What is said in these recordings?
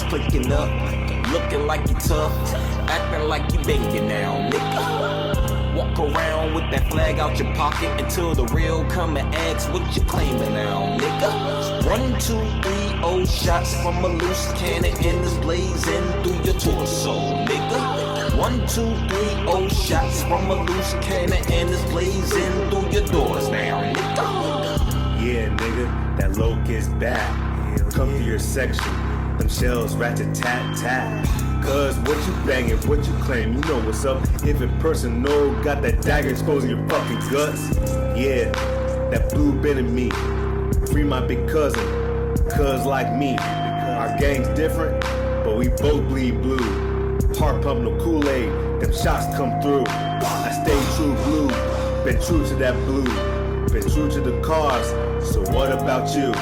clicking up, looking like you tough, acting like you banging now, nigga. Walk around with that flag out your pocket until the real come and ask what you claiming now, nigga. 1, 2, 3, oh shots from a loose cannon and it's blazing through your torso, nigga. 1, 2, 3, oh shots from a loose cannon and it's blazing through your doors now, nigga. Yeah, nigga, that locust back. Come to your section, them shells rat-a-tat-tat. Cause what you banging, what you claim, you know what's up. If a person know got that dagger exposing your fucking guts. Yeah, that blue been in me. Free my big cousin, cuz like me. Our gang's different, but we both bleed blue. Heart pump no Kool-Aid, them shots come through. I stay true blue, been true to that blue. Been true to the cause, so what about you?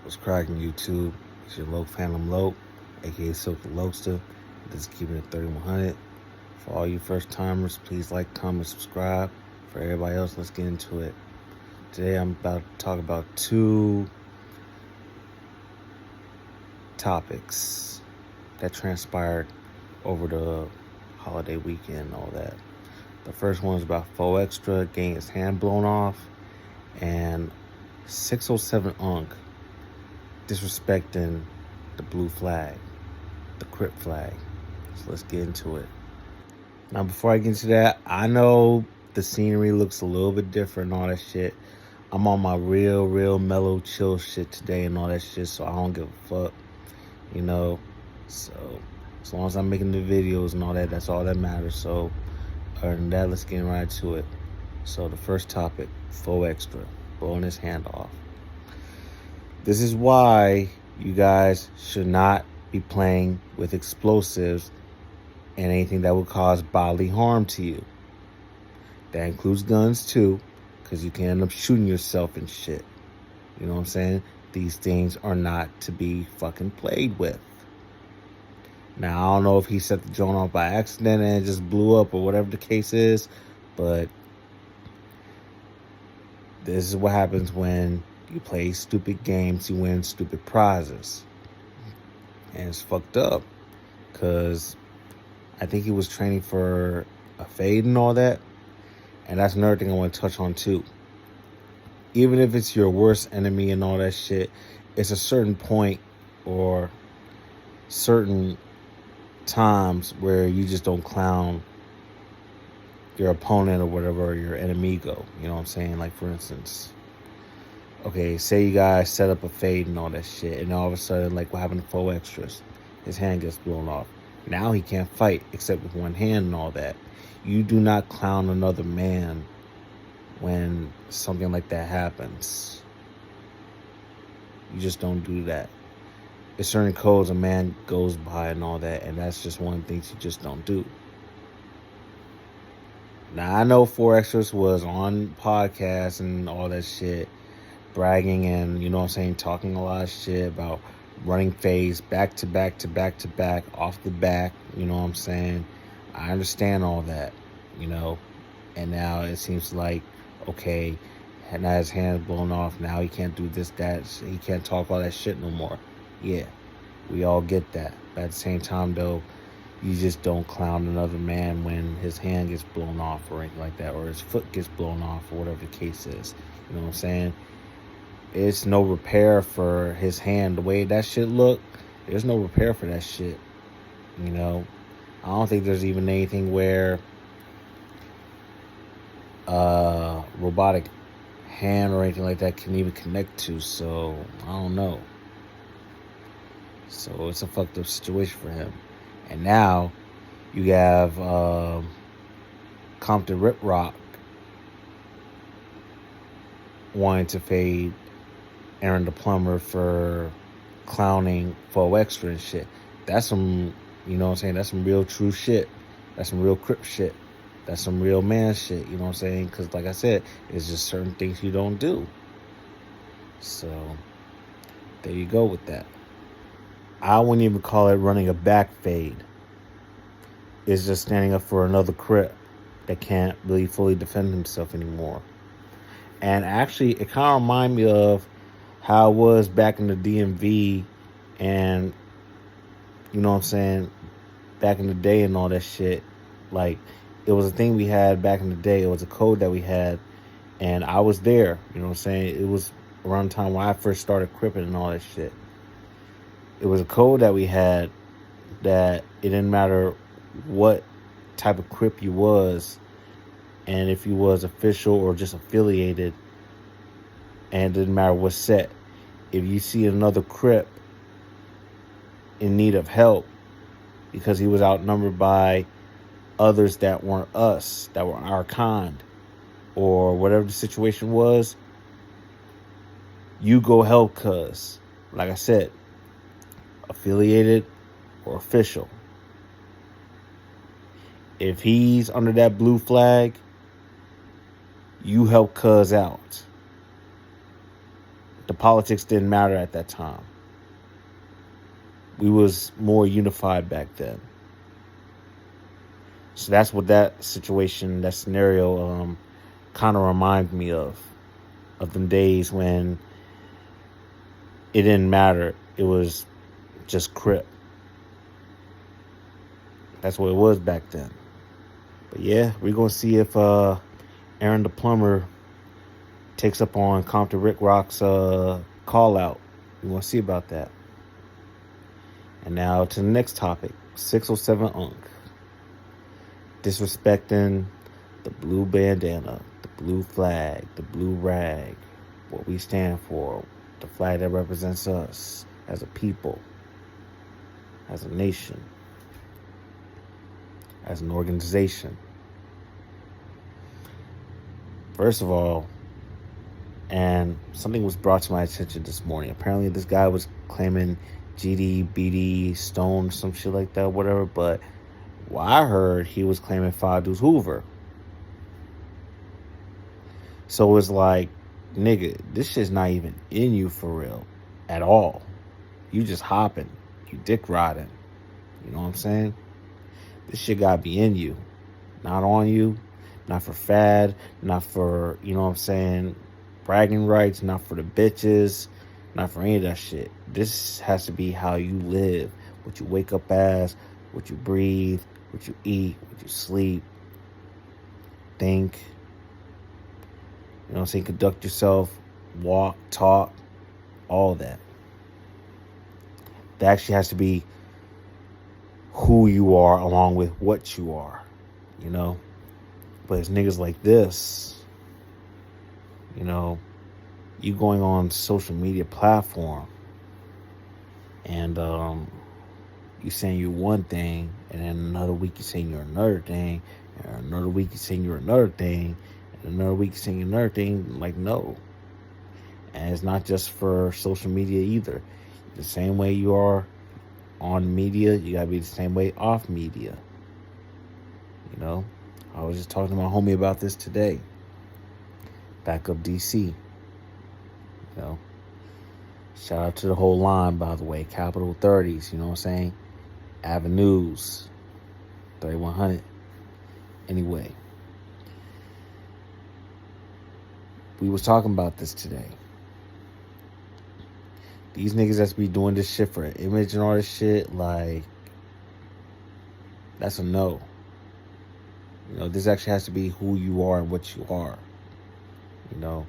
What's cracking, YouTube? It's your Loke Phantom Loke, aka Silk the Lokester. This is keeping it 3100. For all you first timers, please like, comment, subscribe. For everybody else, let's get into it. Today I'm about to talk about 2 topics that transpired over the holiday weekend and all that. The first one is about Faux Extra getting his hand blown off, and 607 Unk disrespecting the blue flag, the Crip flag. So let's get into it. Now, before I get into that, I know the scenery looks a little bit different and all that shit. I'm on my real mellow, chill shit today and all that shit, so I don't give a fuck, you know. So, as long as I'm making the videos and all that, that's all that matters. So, other than that, let's get right to it. So, the first topic, Faux Extra, blowing his hand off. This is why you guys should not be playing with explosives and anything that would cause bodily harm to you. That includes guns too, because you can end up shooting yourself and shit. You know what I'm saying? These things are not to be fucking played with. Now, I don't know if he set the drone off by accident and it just blew up or whatever the case is, but this is what happens when you play stupid games, you win stupid prizes. And it's fucked up, because I think he was training for a fade and all that. And that's another thing I want to touch on too. Even if it's your worst enemy and all that shit, it's a certain point or certain times where you just don't clown your opponent or whatever, or your enemigo. You know what I'm saying? Like, for instance, okay, say you guys set up a fade and all that shit, and all of a sudden, like what happened to Faux Extras, his hand gets blown off. Now he can't fight except with one hand and all that. You do not clown another man when something like that happens. You just don't do that. There's certain codes a man goes by and all that, and that's just one of the things you just don't do. Now, I know 4Xers was on podcasts and all that shit, bragging and, you know what I'm saying, talking a lot of shit about running fades back to back to back to back, off the back, you know what I'm saying. I understand all that, you know, and now it seems like, okay, now his hand's blown off, now he can't do this, that, he can't talk all that shit no more. Yeah, we all get that. But at the same time, though, you just don't clown another man when his hand gets blown off or anything like that, or his foot gets blown off, or whatever the case is. You know what I'm saying? It's no repair for his hand. The way that shit look, there's no repair for that shit. You know? I don't think there's even anything where robotic hand or anything like that can even connect to, so I don't know. So it's a fucked up situation for him. And now you have Compton Rip Rock wanting to fade Aaron the Plumber for clowning Faux Extra and shit. That's some, you know what I'm saying, that's some real true shit. That's some real Crip shit. That's some real man shit, you know what I'm saying? Because like I said, it's just certain things you don't do. So there you go with that. I wouldn't even call it running a back fade. It's just standing up for another Crip that can't really fully defend himself anymore. And actually, it kind of reminds me of how it was back in the DMV and you know what I'm saying, back in the day and all that shit, like, it was a thing we had back in the day. It was a code that we had, and I was there, you know what I'm saying? It was around the time when I first started cripping and all that shit. It was a code that we had that it didn't matter what type of Crip you was, and if you was official or just affiliated, and it didn't matter what set. If you see another Crip in need of help because he was outnumbered by others that weren't us, that were our kind, or whatever the situation was, you go help, cuz, like I said, affiliated or official. If he's under that blue flag, you help cuz out. The politics didn't matter at that time. We was more unified back then. So that's what that situation, that scenario, kind of reminds me of them days when it didn't matter. It was just Crip. That's what it was back then. But yeah, we're going to see if Aaron the Plumber takes up on Compton Rick Rock's call out. We want to see about that. And now to the next topic, 607 Unk. Disrespecting the blue bandana, the blue flag, the blue rag, what we stand for, the flag that represents us as a people, as a nation, as an organization. First of all, and something was brought to my attention this morning. Apparently this guy was claiming GD, BD, Stone, some shit like that, whatever, but well, I heard he was claiming Five Deuce Hoover. So it's like, nigga, this shit's not even in you for real at all. You just hopping. You dick riding. You know what I'm saying? This shit gotta be in you. Not on you. Not for fad. Not for, you know what I'm saying, bragging rights. Not for the bitches. Not for any of that shit. This has to be how you live. What you wake up as. What you breathe. What you eat. What you sleep. Think. You know what I'm saying? Conduct yourself. Walk. Talk. All that. That actually has to be who you are along with what you are. You know? But it's niggas like this. You know? You going on social media platform. And you saying you're one thing. And then another week you're saying you're another thing. And another week you're saying you're another thing. And another week you're saying another thing. Like, no. And it's not just for social media either. The same way you are on media, you gotta be the same way off media. You know? I was just talking to my homie about this today. Back up DC. You know? Shout out to the whole line, by the way. Capital 30s, you know what I'm saying? Avenues. 3100. Anyway. We was talking about this today. These niggas that's be doing this shit for an image and all this shit, like, that's a no. You know, this actually has to be who you are and what you are. You know?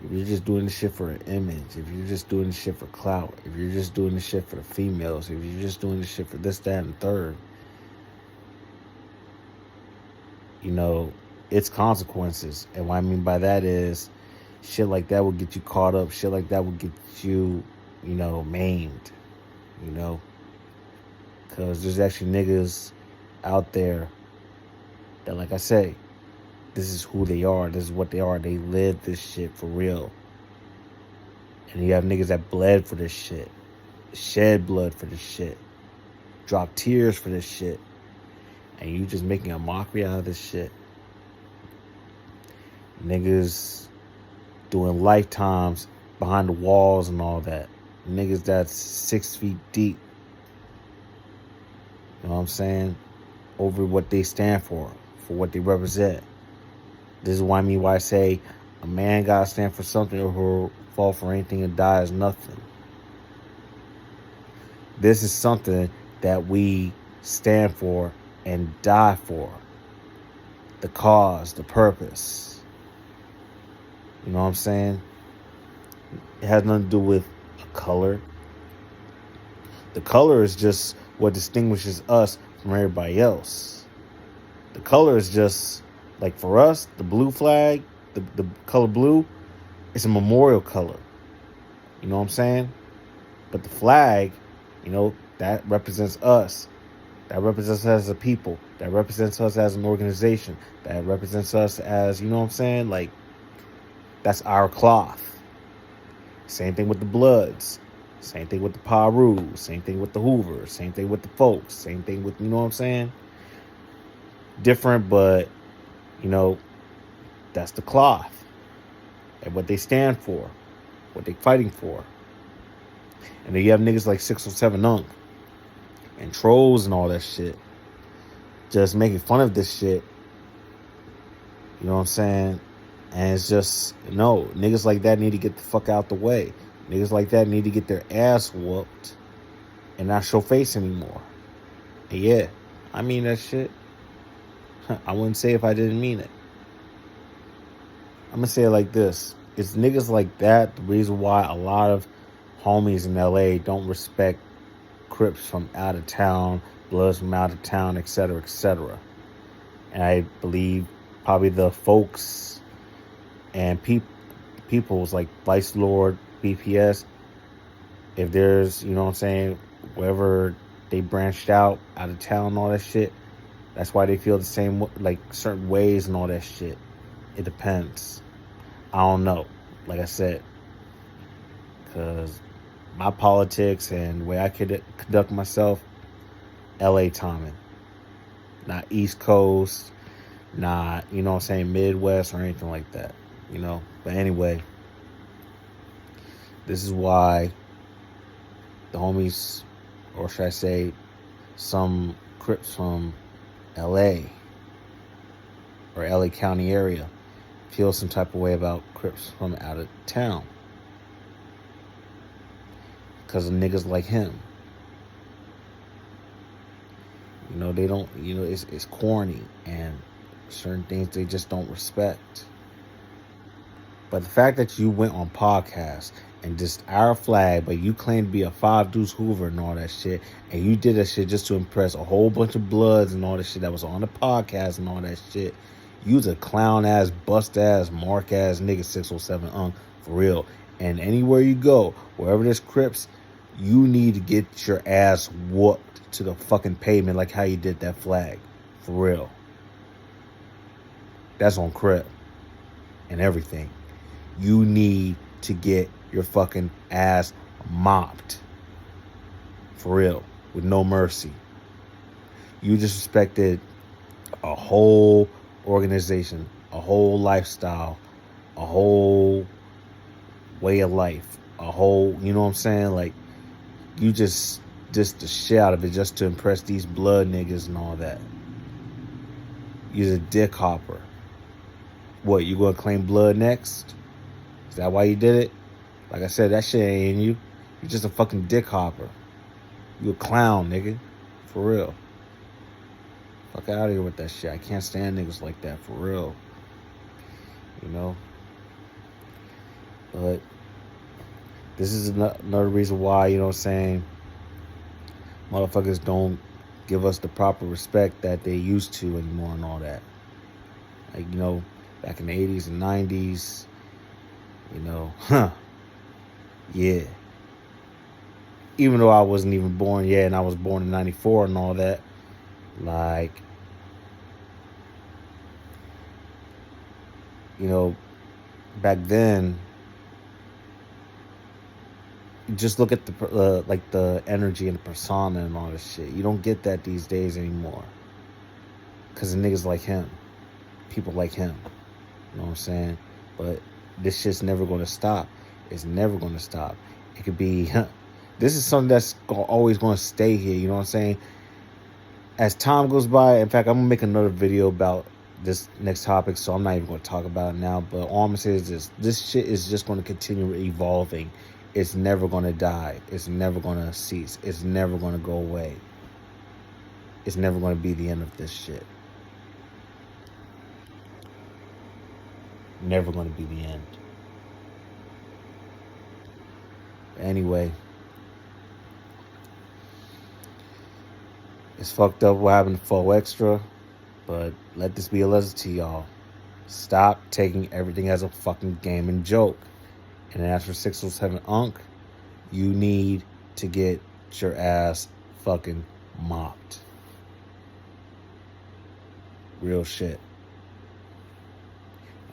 If you're just doing this shit for an image, if you're just doing this shit for clout, if you're just doing this shit for the females, if you're just doing this shit for this, that, and the third, you know, it's consequences. And what I mean by that is, shit like that will get you caught up. Shit like that will get you, you know, maimed. You know? Because there's actually niggas out there that, like I say, this is who they are. This is what they are. They live this shit for real. And you have niggas that bled for this shit. Shed blood for this shit. Drop tears for this shit. And you just making a mockery out of this shit. Niggas doing lifetimes behind the walls and all that. Niggas that's 6 feet deep. You know what I'm saying? Over what they stand for what they represent. This is why I say a man gotta stand for something or he'll fall for anything and die as nothing. This is something that we stand for and die for. The cause, the purpose. You know what I'm saying? It has nothing to do with a color. The color is just what distinguishes us from everybody else. The color is just, like for us, the blue flag, the color blue, it's a memorial color. You know what I'm saying? But the flag, that represents us. That represents us as a people. That represents us as an organization. That represents us as, you know what I'm saying? Like, that's our cloth. Same thing with the Bloods. Same thing with the Paru. Same thing with the Hoovers. Same thing with the folks. Same thing with, you know what I'm saying? Different, but, that's the cloth. And what they stand for. What they fighting for. And then you have niggas like 607 Unk. And trolls and all that shit. Just making fun of this shit. You know what I'm saying? And it's just, no, niggas like that need to get the fuck out the way. Niggas like that need to get their ass whooped and not show face anymore. And yeah, I mean that shit. I wouldn't say if I didn't mean it. I'm gonna say it like this. It's niggas like that the reason why a lot of homies in LA don't respect Crips from out of town, Bloods from out of town, etc., etc. And I believe probably the folks and peoples like Vice Lord, BPS, if there's, you know what I'm saying, wherever they branched out of town and all that shit, that's why they feel the same, like certain ways and all that shit. It depends. I don't know. Like I said, because my politics and the way I could conduct myself, LA timing. Not East Coast, not, you know what I'm saying, Midwest or anything like that. But anyway, this is why the homies, or should I say, some Crips from LA or LA County area feel some type of way about Crips from out of town. Because of niggas like him. They don't, it's corny and certain things they just don't respect. But the fact that you went on podcasts and just our flag, but you claim to be a 5 Deuce Hoover and all that shit, and you did that shit just to impress a whole bunch of Bloods and all that shit that was on the podcast and all that shit. You's a clown ass, bust ass, mark ass nigga 607 Unk, for real. And anywhere you go, wherever there's Crips, you need to get your ass whooped to the fucking pavement like how you did that flag. For real. That's on Crip and everything. You need to get your fucking ass mopped. For real. With no mercy. You disrespected a whole organization, a whole lifestyle, a whole way of life, a whole, you know what I'm saying? Like, you just the shit out of it just to impress these Blood niggas and all that. You're a dick hopper. What, you gonna claim Blood next? Is that why you did it? Like I said, that shit ain't in you. You're just a fucking dick hopper. You a clown, nigga. For real. Fuck out of here with that shit. I can't stand niggas like that, for real. But this is another reason why, you know what I'm saying, motherfuckers don't give us the proper respect that they used to anymore and all that. Like, back in the 80s and 90s, yeah. Even though I wasn't even born yet, and I was born in 94 and all that, like, back then, just look at the like the energy and the persona and all this shit. You don't get that these days anymore. Because of niggas like him. People like him. You know what I'm saying? But this shit's never going to stop. It's never going to stop. It could be... This is something that's always going to stay here. You know what I'm saying? As time goes by... In fact, I'm going to make another video about this next topic. So I'm not even going to talk about it now. But all I'm going to say is this. This shit is just going to continue evolving It's never gonna die. It's never gonna cease. It's never gonna go away. It's never gonna be the end of this shit. Never gonna be the end. Anyway, it's fucked up what happened to Faux Extra, but let this be a lesson to y'all. Stop taking everything as a fucking game and joke. And as for 607 Unk, you need to get your ass fucking mopped. Real shit.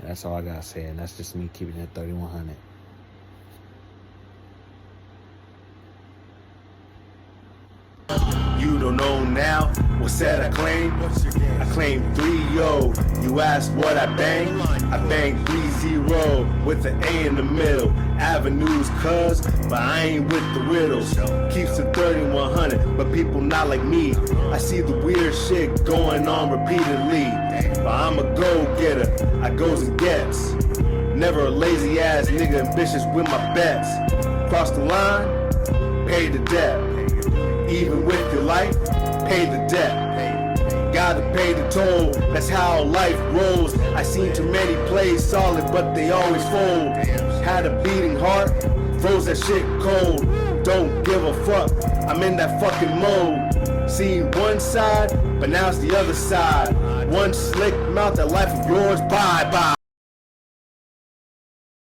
And that's all I gotta say, and that's just me keeping it 3100. You don't know now what's that I claim? I claim 3-0. You asked what I bang? I bang 3-0 with an A in the middle. Avenues, cuz, but I ain't with the riddles. Keeps it 3100, but people not like me. I see the weird shit going on repeatedly. But I'm a go-getter, I goes and gets. Never a lazy ass nigga ambitious with my bets. Cross the line, pay the debt. Even with your life, pay the debt. Gotta pay the toll, that's how life rolls. I seen too many plays solid, but they always fold. Had a beating heart, froze that shit cold. Don't give a fuck, I'm in that fucking mode. Seen one side, but now it's the other side. One slick mouth, that life of yours, bye bye.